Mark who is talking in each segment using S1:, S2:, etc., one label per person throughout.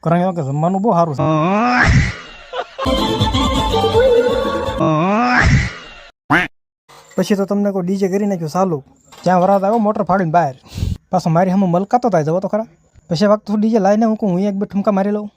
S1: કરાંગે કે જમવાનું બહુ સારું છે. પછી તો તમને કોઈ ડીજે કરી નાખ્યું ચાલુ, ત્યાં વરાત આવ્યો મોટર ફાડીને બહાર, પાછો મારી હમ મલકાતો થાય જવો તો ખરા. પછી વખત ડીજે લાવીને હું એક બે ઠુમકા મારી લઉં.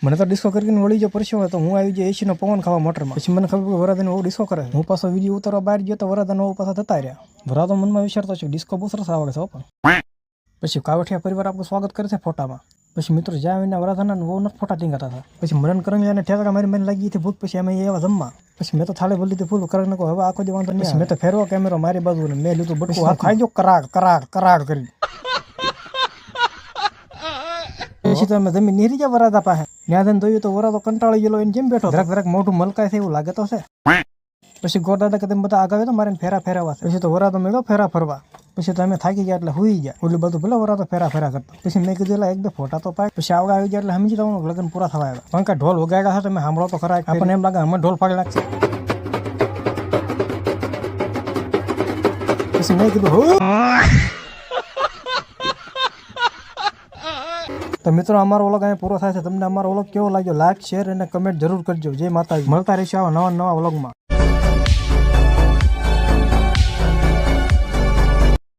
S1: મને તો ડિસ્કો કરીને વળી જો પરસ્યો હોય તો હું આવી જાય એસીનો પવન ખાવા મોટરમાં. પછી મને ખબર કે વરાદાને બહુ ડિસ્કો કરે. હું પાછો વિડીયો ઉતારવા બહાર ગયો તો વરાદાને પાછા થતા રહ્યા. વરાદો મનમાં વિચારતો છે ડિસ્કો બહુ સરસ આવે છે પણ. પછી કાવઠિયા પરિવાર આપણું સ્વાગત કરે છે ફોટામાં. પછી મિત્રો જ્યાં આવીને વરાદાના બહુ નથી ફોટા ટીંગાતા હતા. પછી મરન કરંગલાને ઠેકડા મારી મને લાગી હતી ભૂત. પછી અમે એવા જમવા. પછી મેં તો થાળે ભરી લીધી ફૂલ કરંગ કો હવે આખો દેવાનો નહીં. મેં તો ફેરવો કેમેરો મારી બાજુ ને મેં લીધું બટકું હાથ ખાઈ જો કરાડ કરાડ કરાડ કરી. પછી તો અમે જમીન નીરી ગયા વરાદા પાસે. ત્યાં જોયું તો વરાદો કંટાળી ગયેલો એને જેમ બેઠો જરાક મોઢું મલકાય છે એવું લાગે તો છે. પછી ગોરદાદા કે તમે બધા આગળ તો મારે ફેરા ફેરવા. પછી તો વરાદો મેળો ફેરા ફરવા. પછી તો અમે થાકી ગયા એટલે હુઈ ગયા. ઓલું બધું ભલે વરાદો ફેરા ફેરા કરતા. પછી મેં કીધું એક બે ફોટા તો પાય. પછી આવડા આવી ગયા એટલે સમજી જવાનું લગ્ન પૂરા થવા આવ્યા. કારણ કે ઢોલ વગાડ્યા છે તમે સાંભળો તો ખરા. આપણને એમ લાગે અમે ઢોલ ફાડી નાખશે. પછી મેં કીધું તો મિત્રો અમારો વ્લોગ અહીંયા પૂરો થાય છે. તમને અમારો વ્લોગ કેવો લાગ્યો લાઈક શેર અને કમેન્ટ જરૂર કરજો. જય માતાજી. મળતા રહીશું આવા નવા વ્લોગમાં.